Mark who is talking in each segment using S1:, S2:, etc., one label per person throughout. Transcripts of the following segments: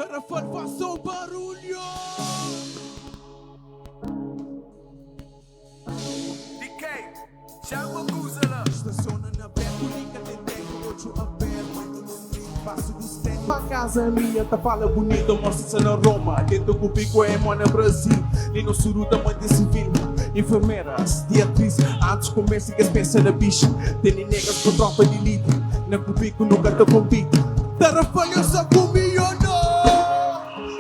S1: Tarafal, faça um barulho!
S2: DK, chama o Cusala.
S1: Estaciona na beco, liga de tempo, outro aberto, mas tu não me passo dos tempos. A casa é minha, tá fala bonita, mostra-se na Roma. Dentro do pico é mano Brasil, ali no suru da mãe de civil. Enfermeiras, diatrizes, antes começa que pensa na bicha. Tem negas com tropa de elite, na cubico nunca te convido. Tarafalha só comigo, não!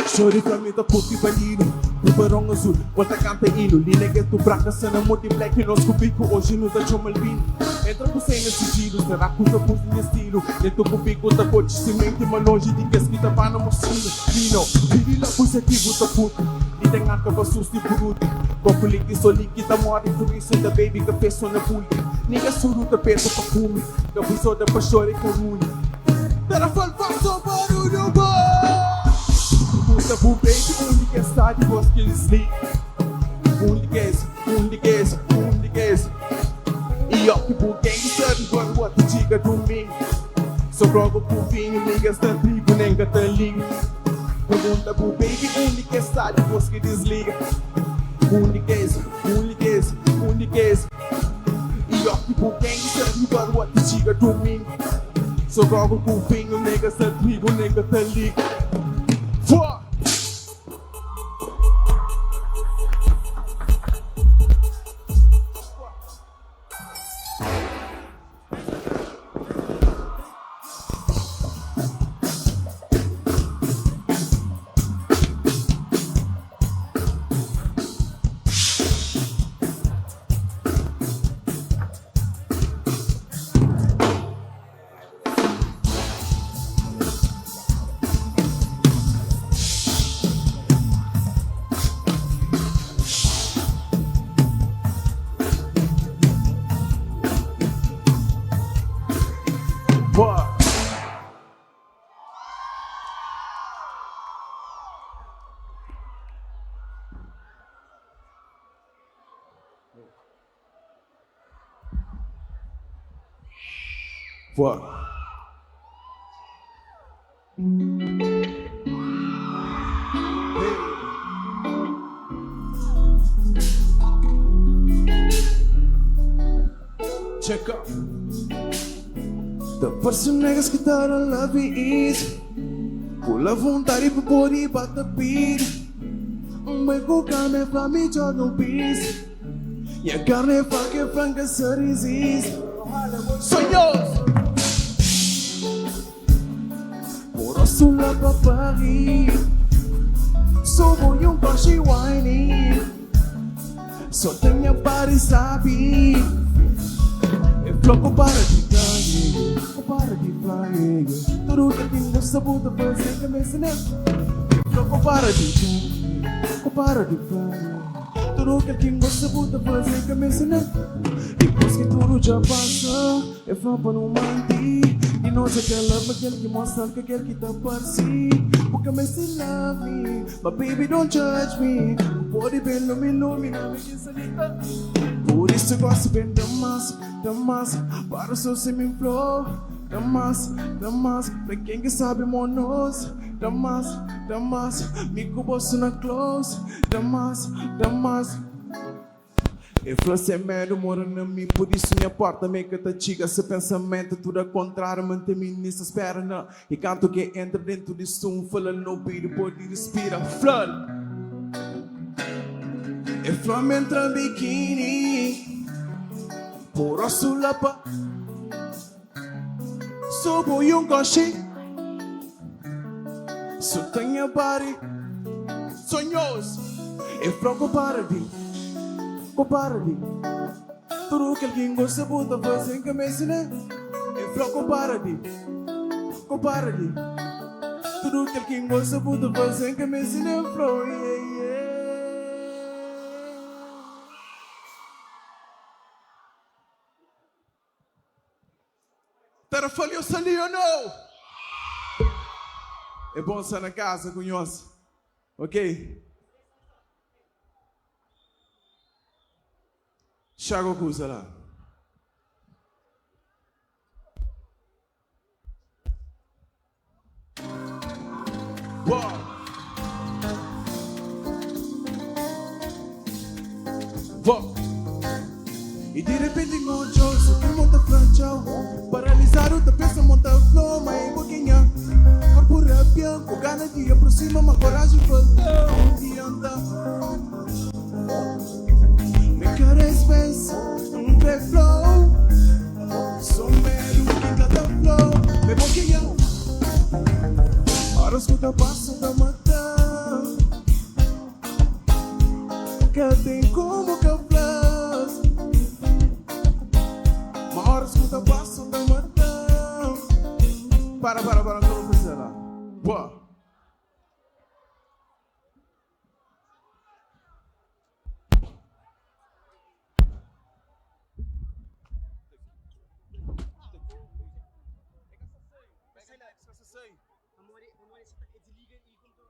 S1: Chore pra mim, tá puto e bandido. Tubarão azul, volta canta hino. Lina gueto branca, sana monte black. Nós cubico, hoje não tá chomalbino. Entra com sem sigilo, será que usa por minha estilo? Dentro cubico, tá coche, cimento, mas longe de que esquita para na mocinha. Lino, virila positivo, tá puto. E tem arca pra susto e bruto. Copo líquido, só líquido, morre por isso da baby que pessoa na pulga. Niga suruta, peça pra fume. Da buzoda pra chorar com unha. Tarafal, faça um barulho, boy! Puta bu baby, que está de voz que eles ligam. Liguez. E ó que bu gangster, igual o outro diga domingo. Só droga pro vinho, ligas da tribo, nem catalinho. Pergunta bu baby, que está de voz que desliga. Liguez. E ó que bu gangster, igual o outro diga domingo. Só droga pro vinho, ligas da tribo, nem catalinho. Fuck! Fuck. Check up. The person niggas que tá na love is pula vontade pro body bata beat. Beco carne pra mim joga no bis. E a carne pra que franca sarizis. Sonhos. Por sulla pra Paris. Sou bom baixo e whiny. Só tenho para sabe. Eu troco para de ganhar, para de flying. Tudo que tenho gosta puta fazer que me ensinar. Eu troco para de ganhar, para de flying. Tudo que tenho gosta puta fazer que me ensinar. Depois que tudo já passa, eu falo para não mentir. E não sei que love aquele que mostra que aquele que tá parecido. Porque me ensina me, but baby don't judge me. Pode bem não me ilumina, me desalita. Por isso eu gosto bem da massa, para o seu semi-flow. Da massa, pra quem que sabe monos. Da massa, me cuboço na close. Da massa. Eu falo sem medo, mora na mim, por isso minha porta meio que tá chica. Seu pensamento tudo ao contrário, mantém-me nessa espera, não. E canto que entra dentro disso, fala no ouvido, pode respirar, flood. Eu falo entra biquíni, por osso lapa. Subo coche, só tenho body, sonhos. Eu falo para de tudo que alguém gosta puta fazer que me ensina. Eu falo para de tudo que alguém gosta puta fazer que me ensina. Eu falo, yeah. Tarafal, eu sali ou não? É bom estar na casa, conhece? Ok? Chago Cusala. E de repente encontrou, só que monta franchão. Paralisado, tá pensa monta flow, mas em boquinha. Corpo rapia, com gana de aproxima, mas coragem falta. E anda. Me queres pensa, crê flow. Sou medo que cada flow. Me boquinha. Ora escuta passo da mata. Que tem como que flas. Uma hora escuta passo da mata. Para, não vou fazer lá. Boa.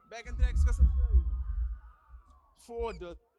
S1: Back and tracks, foda-se.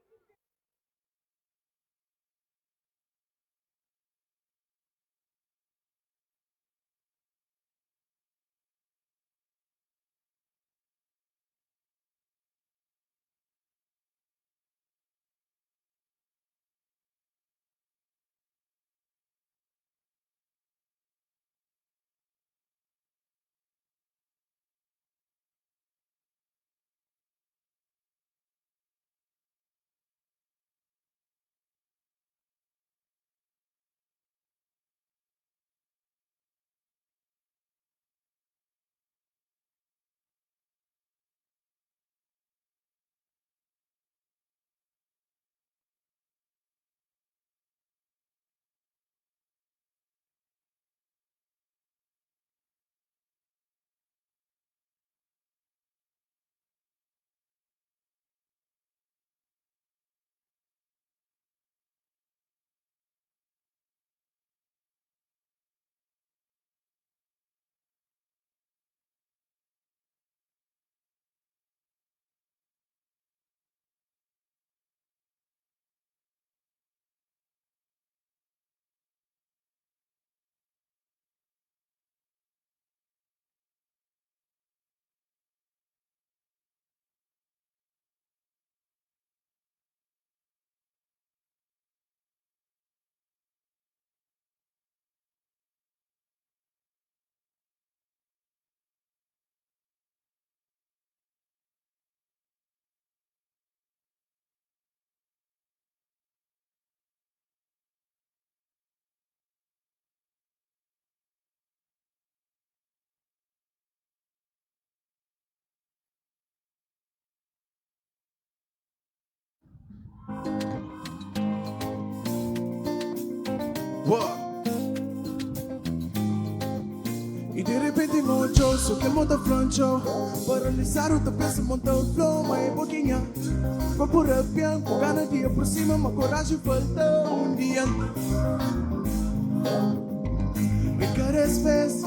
S1: E de repente encontrou, só que monta franchão. Paralisado, tá pensa monta o flow, mas em boquinha. Corpo rapia, com gana de aproxima, mas coragem falta um dia. Me queres vez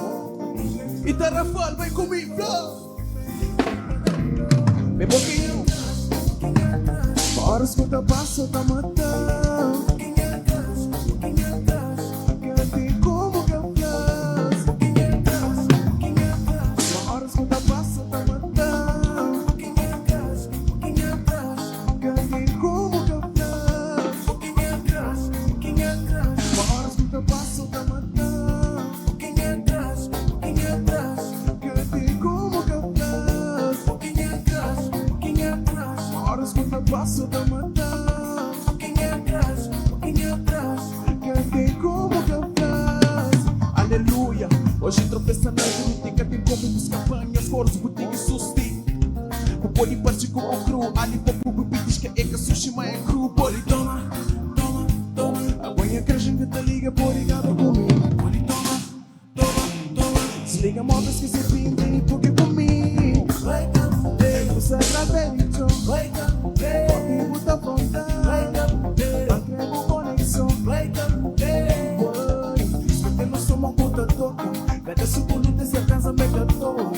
S1: e Tarrafal vai comigo flow. Me boquinha. Para escuta passo da mata. Passo da mata, pouquinho atrás, cantei como capaz. Aleluia, hoje tropeça na crítica, tem como buscar campanhas, coros, boutique e susti. O poli parte com o cru, ali popo bebidas que é que sushi, mas é cru. Poli toma, aguinha que a gente te liga, por ligado comigo. Poli toma, desliga modas que se pintem, porque comigo. Você é velho, pode botar vontade, agrego conexão. Escutei no som uma puta toca, cada segundo desse casa mega toa.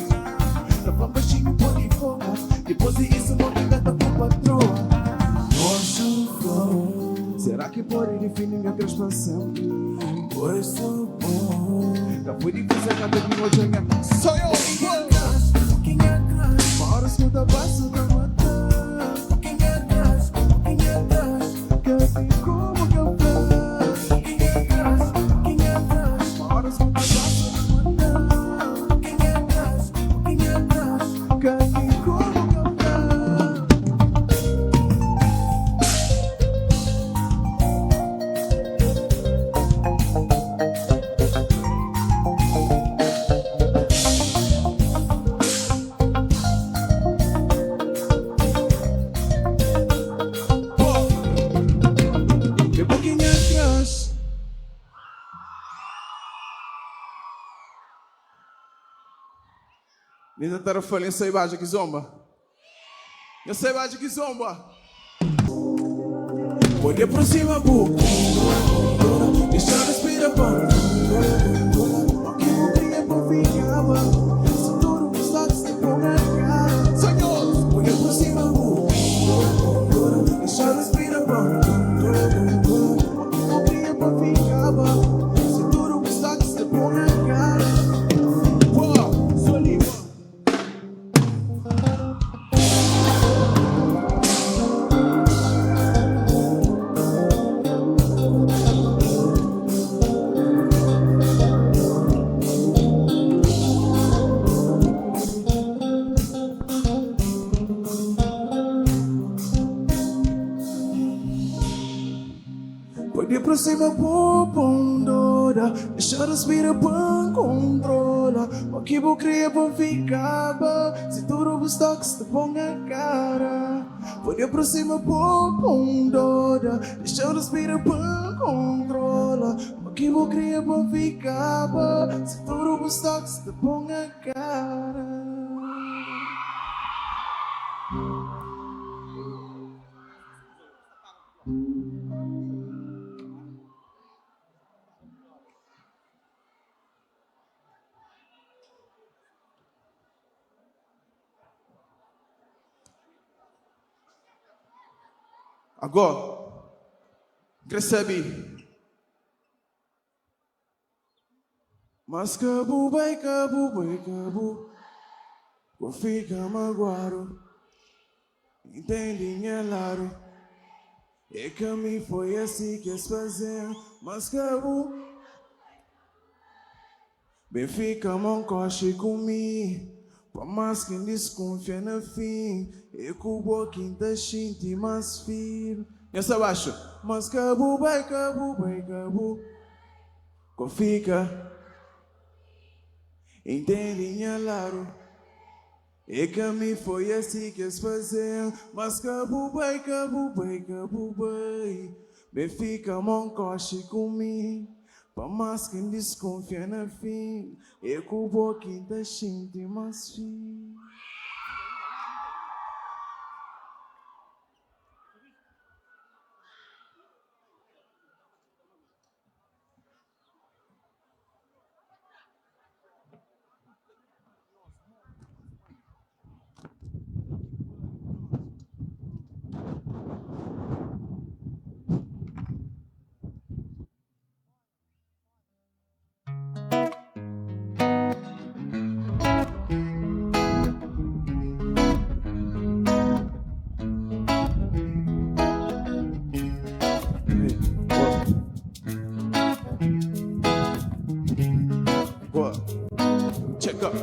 S1: Tava baixinho por de fogo, depois disso não me gata com patroa. Será que pode definir minha transpassão? Por isso bom, tá por difícil cada dia hoje. Sou eu, pouquinho atrás, para escuta passo da mata.
S2: Quem é atrás, quem é atrás,
S1: Café como café.
S2: quem é atrás, quem é atrás,
S1: Agora escuta passo da mata.
S2: quem é atrás, quem é atrás.
S1: Café como café. E pouquinho atrás. Linda tarefa, eu sei baixo que zomba. Eu sei baixo que zomba. Olha por cima, bu. Deixa eu respirar, pô. O que eu queria por ficava. Se tudo me está se pôr na cara. Senhor, olha por cima, bu. Deixa eu respirar, pô. O que eu queria por ficava. Se tudo me está se pôr na cara. Pô, sou livre. Pode por cima, pum, dora. Deixa eu respirar, pum, controla. O que vou criar, pum, ficava. Se tudo gostar, que se te ponga a cara. Pode por cima, pum, dora. Deixa eu respirar, pum, controla. O que vou criar, pum, ficava. Se tudo gostar, que se te ponga a cara. Agora, recebe. Mas cabu, vai cabu, vai cabu. Vou ficar magoado. Entende, é claro. É que a mim foi assim que es fazer. Mas cabu. Bem fica mão coche comigo. Por mais quem desconfia no fim, eu cubo quinta xinte mais firme. E essa abaixo. Mas cabu, vai cabu, vai cabu. Com fica. Entende, é claro. É que a mim foi assim que es fazer. Mas cabu, vai cabu, vai cabu, vai. Bem fica mão coche comigo. Por mais quem desconfia no fim, eu cubo quinta xinte mais firme. Check up.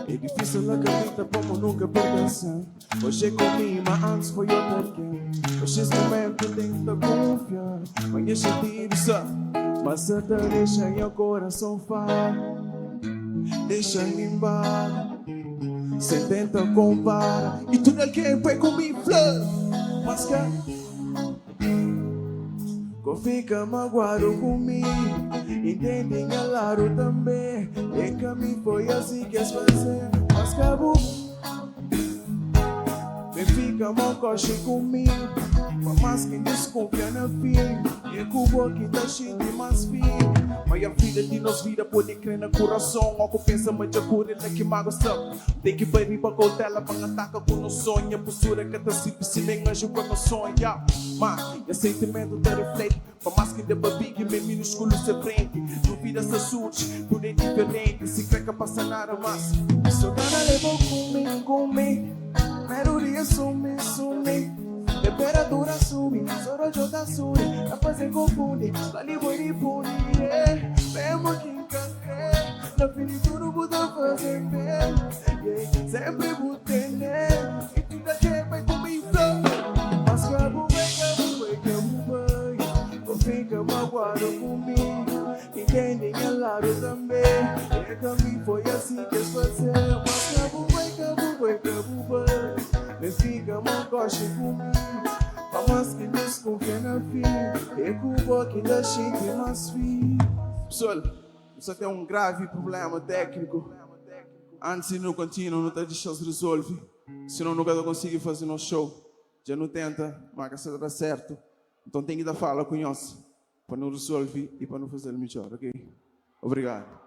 S1: É difícil acreditar como nunca pertencer. Hoje comigo, mas antes foi outra quem. Hoje esse momento tenta confiar. Mas é sentido só. Mas até deixa em o coração falar. Deixa em embalo. Cê tenta comparar. E tudo alguém vai comigo, flor. Mas que fica magoado comigo. Entendem, é claro também. É que a mim foi assim que es fazer. Mas acabou. Bem fica mal coche comigo. Por mais quem desconfia na fim. É cubo que tá cheio de mais fim. Mas a vida de nós vida pode crer no coração. Algo pensa, mas já cura ele que mago são. Tem que ver para cautela para atacar com o sonho. A postura que tá simples se nem ajuda no sonho. Mas o sentimento te reflete. Por mais que deva big, meu minúsculo se prende. Duvida se surge, tudo é diferente. Se crê que passa nada mais. Isso nada levou comigo. na jota suri, a fazer confunde, lá li boi de puni, mesmo que encantei, na finitude buta fazer bem, sempre botei, e tu da que vai comigo, mas cabo vai, não fica magoado comigo, entendem a lado também, e também foi assim que eles fazer, mas cabo vai, não fica magoado comigo, mas que desconfia na fim, e cubo que da chique mais fim. Pessoal, isso tem um grave problema técnico. Antes de não continuar, não está deixando resolver. Senão nunca consigo fazer no show. Já não tenta, mas se dá certo. Então tem que dar fala com nós para não resolver e para não fazer melhor, ok? Obrigado.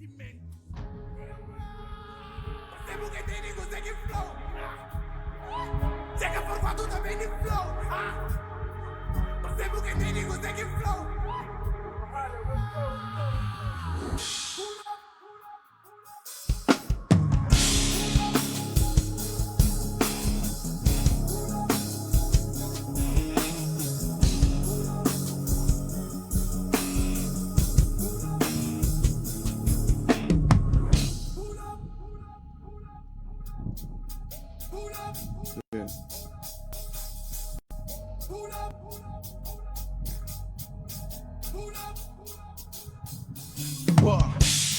S2: sentimento. Percebo que tem nem consegue flow. Chega formado também de flow. Percebo que tem nem consegue flow.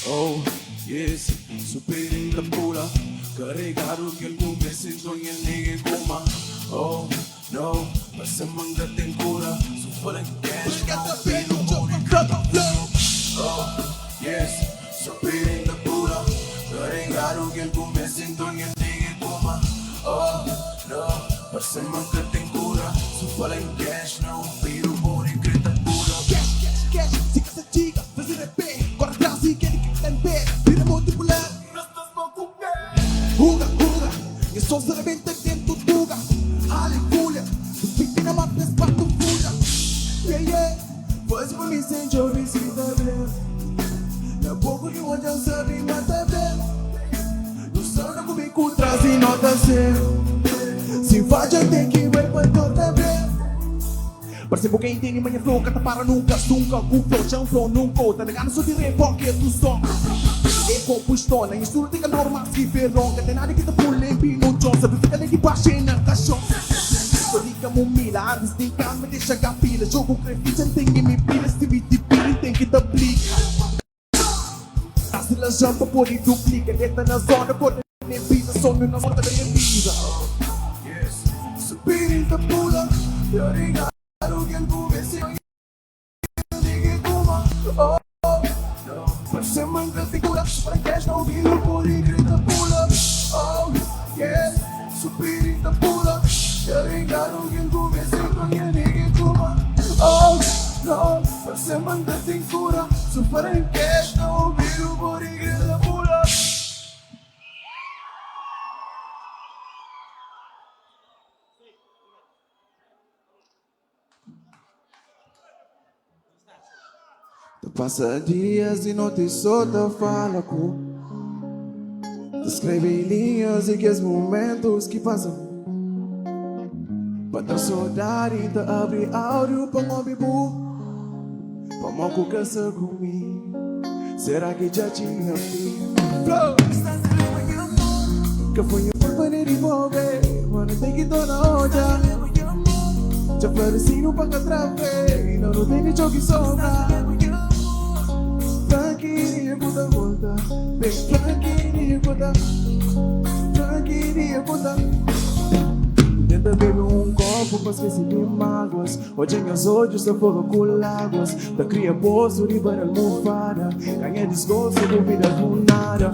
S1: Oh, yes, superei da pura. Carregado que algum me sinto em ninguém coma. Oh, no, passa manga tem cura. So for the cash, pelo money, oh, yes, superei da pura. Carregado que algum me sinto em ninguém coma. Oh, no, passa manga tem cura. So for the cash, no, pelo money, grita pura. Cash, siga essa diga, fazer é bem. Quase que ele quer ter, vira multipular. Huga, e só se rebenta dentro do Huga. Aleluia, o pique na mata é espato fuga. Yeah, faz pra mim sem chover se tá bem. Na boca de onde eu sabe mata bem. No sol não comigo traz e nota seu. Se faz já tem que ver pra toda bem. Percebo quem tem manha flow, canta para nunca, com flow, chão flow, nunca. Tá negando só direi porque tu som. E compostona, em sua tem normal se ver longa. Tem nada que te pule em pino, John. Sabe fica nem de baixo na cachorro. Só diga mumila, antes de calma, deixa capila. Jogo crefisa, tem que me pila. Se me te pila, tem que te aplica. Se la jampa, pode duplica. Deta na zona, pode nem pisa. Some na moda da minha vida. Subir da pula, eu ligar. Você manda figura para que não viu por grita pula. Oh, yeah, subir da pula. Eu engano quem comece com quem ninguém coma. Oh, não, você manda figura para que não viu por grita pula. Passa dias e não te solta, fala com. Escreve linhas e que os momentos que passam. Para tua saudade, te abre áudio para não bibu. Para não conversar comigo. Será que já tinha fim? Que foi por poder envolver. Mano, tem que estar na hora. Já ofereci para que atravei. Não tem nem jogo que sobra. Franquinha puta volta, bem franquinha puta, franquinha puta. Tenta beber copo para esquecer de mágoas. Hoje meus olhos se foram com lágrimas. Da cria poço de para almofada. Ganha desgosto de vida com nada.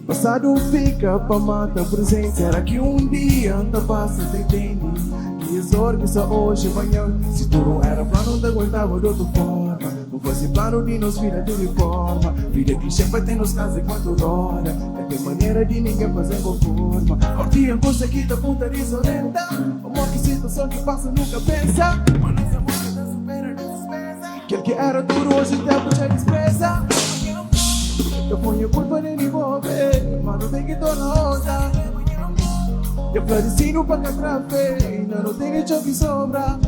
S1: Passado fica para matar presente. Será que dia anda passa, te entende? Que exorgue só hoje, amanhã. Se tu não era plano, não te aguentava de outra forma. Não fosse plano de nos virar de uniforma. Vida que chefa tem nos casos enquanto hora. Não tem maneira de ninguém fazer conforma. Cortinha conseguida, ponta desorenta. Amor que situação que passa nunca pensa. Mas nossa música não supera, não dispensa. Aquele que era duro hoje tempo já despreza. Eu ponho culpa nem me envolver. Mas não tem que tornar onda. Eu parecino para cá travei. Não tem nem jogo que sobra.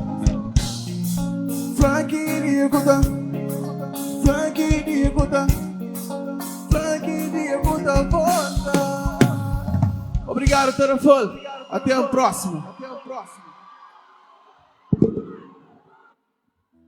S1: Franquinha conta, franquinha conta, franquinha conta volta. Obrigado, Terafol. Até a próxima.